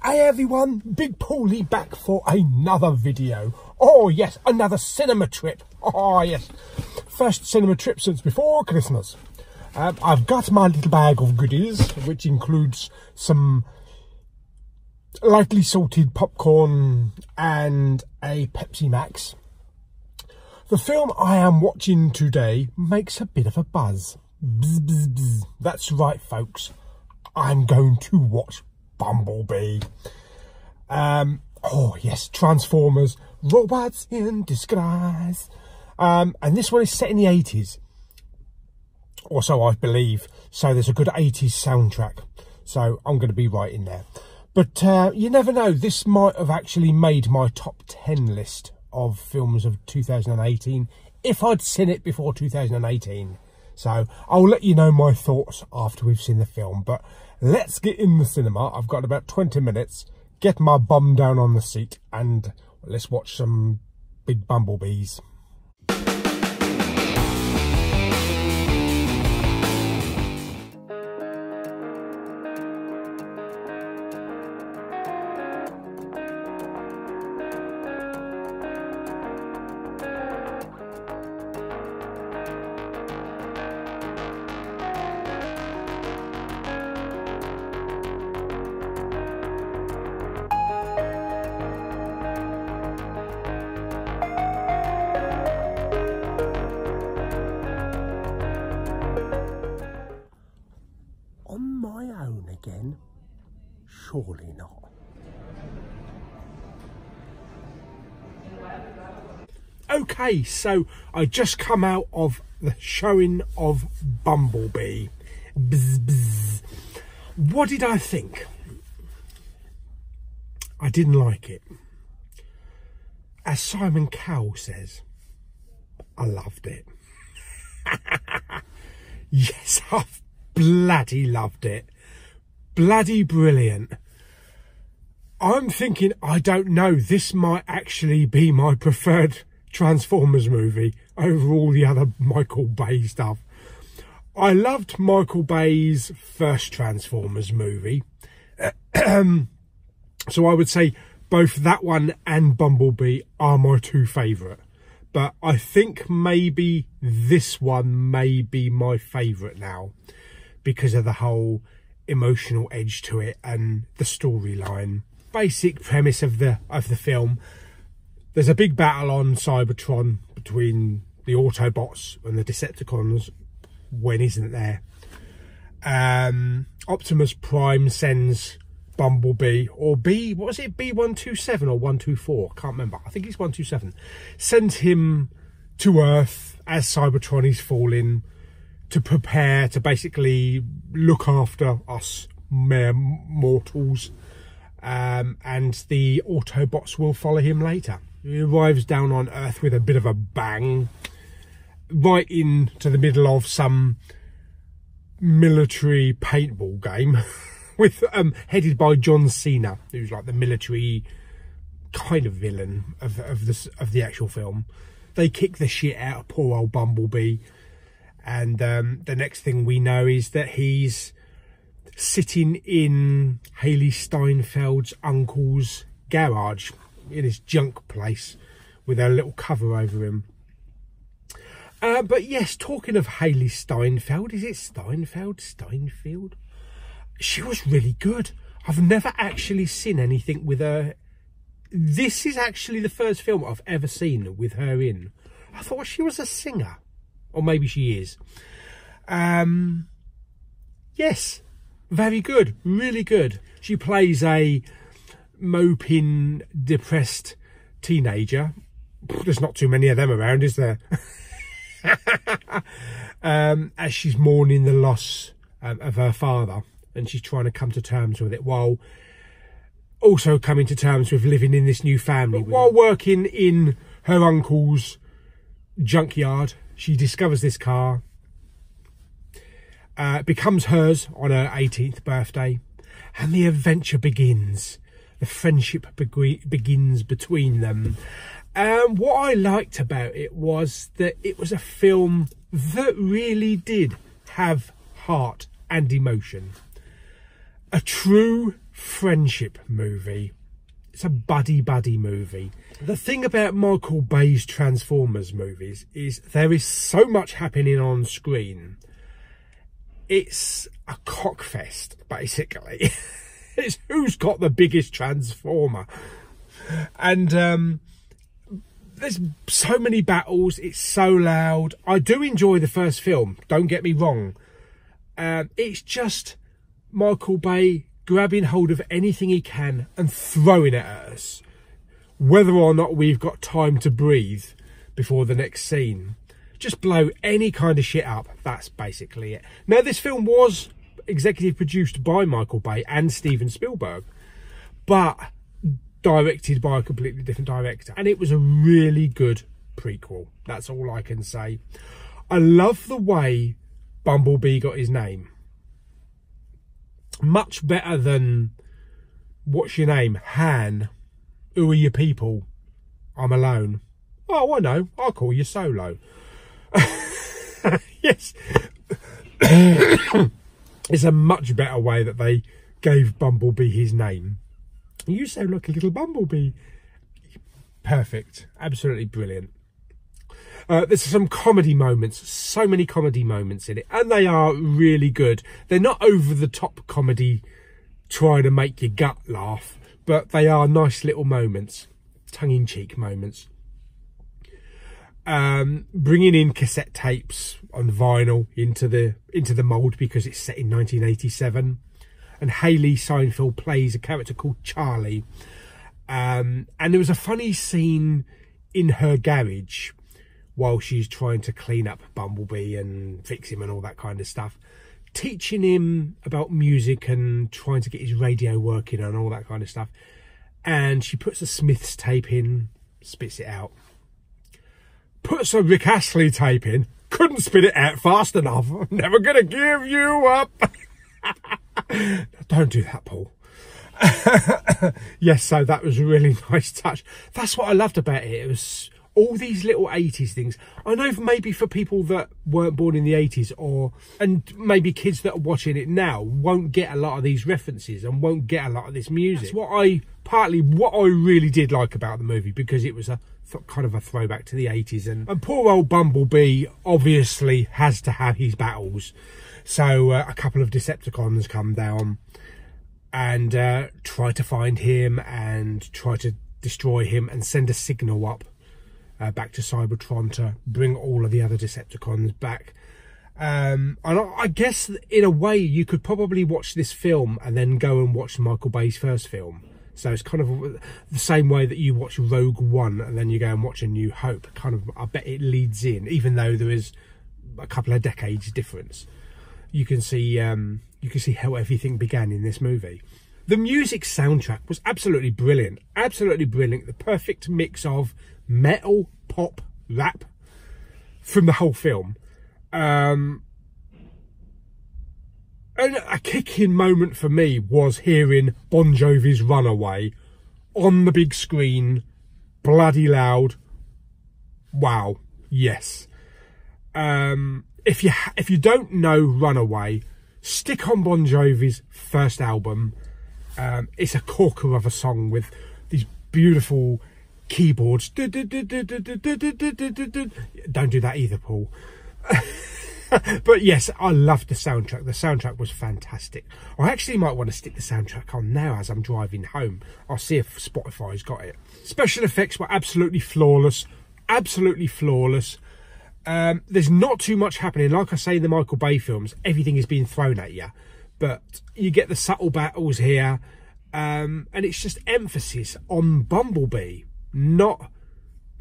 Hey everyone, Big Pauly back for another video. Oh yes, another cinema trip. Oh yes, first cinema trip since before Christmas. I've got my little bag of goodies, which includes some lightly salted popcorn and a Pepsi Max. The film I am watching today makes a bit of a buzz. Bzz, bzz, bzz. That's right folks, I'm going to watch Bumblebee. Oh yes, Transformers, robots in disguise. And this one is set in the 80s, or so I believe, so there's a good 80s soundtrack, so I'm going to be right in there. But you never know, this might have actually made my top 10 list of films of 2018 if I'd seen it before 2018. So I'll let you know my thoughts after we've seen the film. But let's get in the cinema. I've got about 20 minutes. Get my bum down on the seat and let's watch some big bumblebees. On my own again? Surely not. Okay, so I just come out of the showing of Bumblebee. Bzz, bzz. What did I think? I didn't like it. As Simon Cowell says, I loved it. Yes, I've bloody loved it. Bloody brilliant. I'm thinking, I don't know, this might actually be my preferred Transformers movie over all the other Michael Bay stuff. I loved Michael Bay's first Transformers movie. So I would say both that one and Bumblebee are my two favourite. But I think maybe this one may be my favourite now, because of the whole emotional edge to it and the storyline. Basic premise of the film: there's a big battle on Cybertron between the Autobots and the Decepticons. When isn't there? Optimus Prime sends Bumblebee, or what was it, B127 or 124? Can't remember. I think it's 127. Sends him to Earth as Cybertron is falling, to prepare to basically look after us mere mortals, and the Autobots will follow him later. He arrives down on Earth with a bit of a bang, right into the middle of some military paintball game with headed by John Cena, who's like the military kind of villain of the actual film. They kick the shit out of poor old Bumblebee. And the next thing we know is that he's sitting in Haley Steinfeld's uncle's garage, in his junk place, with a little cover over him. But yes, talking of Haley Steinfeld, is it Steinfeld? She was really good. I've never actually seen anything with her. This is actually the first film I've ever seen with her in. I thought she was a singer. Or maybe she is. Yes, very good, really good. She plays a moping, depressed teenager. There's not too many of them around, is there? As she's mourning the loss of her father, and she's trying to come to terms with it, while also coming to terms with living in this new family. While working in her uncle's junkyard, she discovers this car, becomes hers on her 18th birthday, and the adventure begins. The friendship begins between them. What I liked about it was that it was a film that really did have heart and emotion. A true friendship movie. It's a buddy-buddy movie. The thing about Michael Bay's Transformers movies is there is so much happening on screen. It's a cockfest, basically. It's who's got the biggest Transformer. And there's so many battles. It's so loud. I do enjoy the first film, don't get me wrong. It's just Michael Bay grabbing hold of anything he can and throwing it at us, whether or not we've got time to breathe before the next scene. Just blow any kind of shit up. That's basically it. Now, this film was executive produced by Michael Bay and Steven Spielberg, but directed by a completely different director, and it was a really good prequel. That's all I can say. I love the way Bumblebee got his name. Much better than, what's your name? Han. Who are your people? I'm alone. Oh, I know. I'll call you Solo. Yes. It's a much better way that they gave Bumblebee his name. You sound like a little bumblebee. Perfect. Absolutely brilliant. There's some comedy moments, so many comedy moments in it, and they are really good. They're not over-the-top comedy trying to make your gut laugh, but they are nice little moments, tongue-in-cheek moments. Bringing in cassette tapes on vinyl into the mould because it's set in 1987, and Haley Seinfeld plays a character called Charlie, and there was a funny scene in her garage while she's trying to clean up Bumblebee and fix him and all that kind of stuff, teaching him about music and trying to get his radio working and all that kind of stuff. And she puts a Smiths tape in, spits it out. Puts a Rick Astley tape in, couldn't spit it out fast enough. Never gonna give you up. Don't do that, Paul. Yes, so that was a really nice touch. That's what I loved about it. It was all these little 80s things. I know maybe for people that weren't born in the 80s, and maybe kids that are watching it now won't get a lot of these references and won't get a lot of this music. That's partly what I really did like about the movie, because it was a kind of a throwback to the 80s. And poor old Bumblebee obviously has to have his battles. So a couple of Decepticons come down and try to find him and try to destroy him and send a signal up back to Cybertron to bring all of the other Decepticons back. And I guess in a way you could probably watch this film and then go and watch Michael Bay's first film. So it's kind of the same way that you watch Rogue One and then you go and watch A New Hope. Kind of, I bet it leads in, even though there is a couple of decades difference. You can see how everything began in this movie. The music soundtrack was absolutely brilliant. Absolutely brilliant. The perfect mix of metal, pop, rap from the whole film. And a kick-in moment for me was hearing Bon Jovi's Runaway on the big screen, bloody loud. Wow, yes. If you don't know Runaway, stick on Bon Jovi's first album. It's a corker of a song with these beautiful keyboards. Don't do that either, Paul. But yes, I loved the soundtrack. The soundtrack was fantastic. I actually might want to stick the soundtrack on now as I'm driving home. I'll see if Spotify's got it. Special effects were absolutely flawless. Absolutely flawless. There's not too much happening. Like I say in the Michael Bay films, everything is being thrown at you. But you get the subtle battles here. And it's just emphasis on Bumblebee, not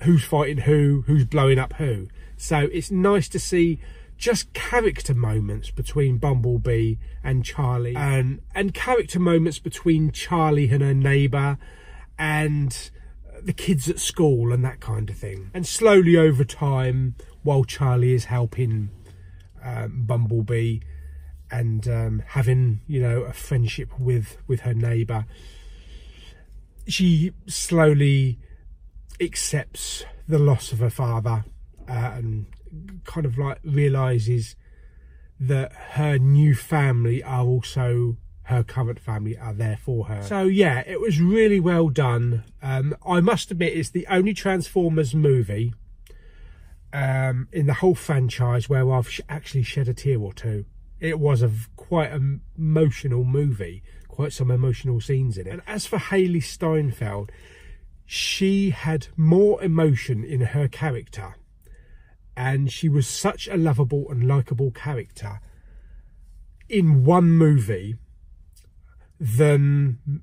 who's fighting who's blowing up who. So it's nice to see just character moments between Bumblebee and Charlie, and character moments between Charlie and her neighbour and the kids at school and that kind of thing. And slowly over time, while Charlie is helping Bumblebee and having, you know, a friendship with her neighbour, she slowly accepts the loss of her father and kind of like realises that her new family are also her current family are there for her. So yeah, it was really well done. I must admit, it's the only Transformers movie in the whole franchise where I've actually shed a tear or two. It was quite an emotional movie, quite some emotional scenes in it. And as for Hailee Steinfeld, she had more emotion in her character, and she was such a lovable and likeable character in one movie than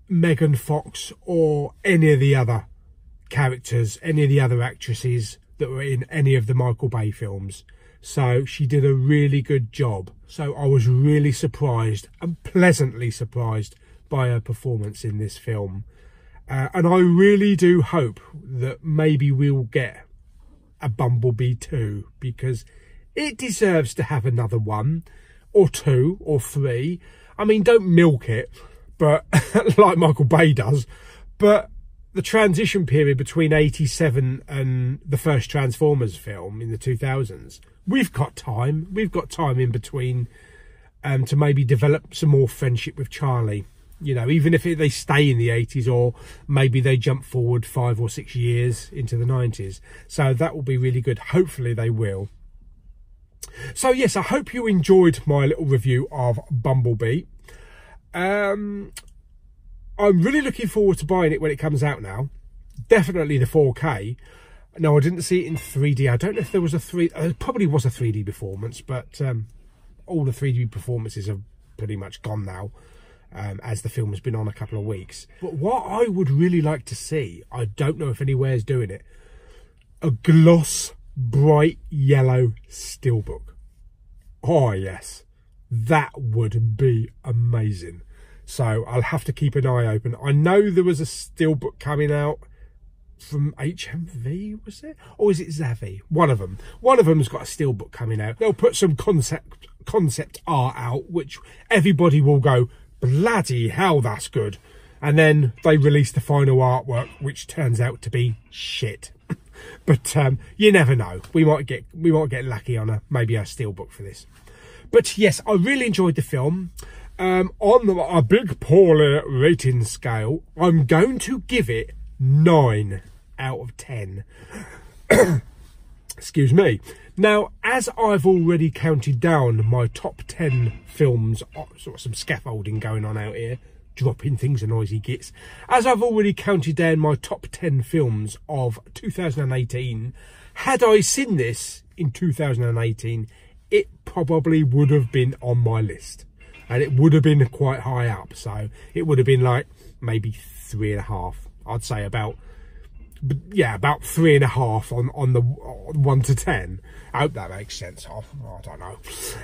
Megan Fox or any of the other characters, any of the other actresses that were in any of the Michael Bay films. So she did a really good job. So I was really surprised and pleasantly surprised by her performance in this film. And I really do hope that maybe we'll get a Bumblebee 2, because it deserves to have another one or two or three. I mean, don't milk it, but like Michael Bay does. But the transition period between 87 and the first Transformers film in the 2000s, we've got time. We've got time in between to maybe develop some more friendship with Charlie. You know, even if they stay in the 80s, or maybe they jump forward 5 or 6 years into the 90s. So that will be really good. Hopefully they will. So yes, I hope you enjoyed my little review of Bumblebee. I'm really looking forward to buying it when it comes out now. Definitely the 4K. No, I didn't see it in 3D. I don't know if there was there probably was a 3D performance, but all the 3D performances are pretty much gone now, as the film has been on a couple of weeks. But what I would really like to see, I don't know if anywhere's doing it, a gloss bright yellow steelbook. Oh yes, that would be amazing. So I'll have to keep an eye open. I know there was a steelbook coming out from HMV, was it? Or is it Zavvi? One of them. One of them's got a steelbook coming out. They'll put some concept art out, which everybody will go, bloody hell, that's good. And then they release the final artwork, which turns out to be shit. But you never know. We might get lucky on maybe a steelbook for this. But yes, I really enjoyed the film. On a big Pauly rating scale, I'm going to give it 9 out of 10. Excuse me. Now, as I've already counted down my top 10 films, sort of some scaffolding going on out here, dropping things and noisy gits. As I've already counted down my top 10 films of 2018, had I seen this in 2018, it probably would have been on my list. And it would have been quite high up. So it would have been like maybe 3.5. I'd say about 3.5 on the 1 to 10. I hope that makes sense. I don't know.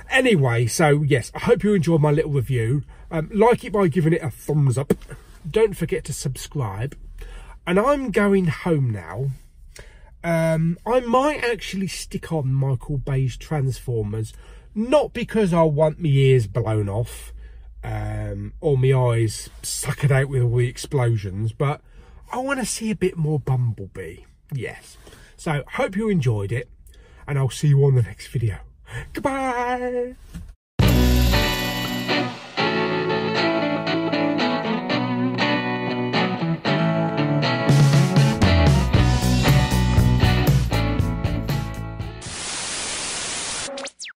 Anyway, so yes, I hope you enjoyed my little review. Like it by giving it a thumbs up. Don't forget to subscribe. And I'm going home now. I might actually stick on Michael Bay's Transformers, not because I want my ears blown off or my eyes sucked out with all the explosions, but I want to see a bit more Bumblebee. Yes. So, hope you enjoyed it, and I'll see you on the next video. Goodbye!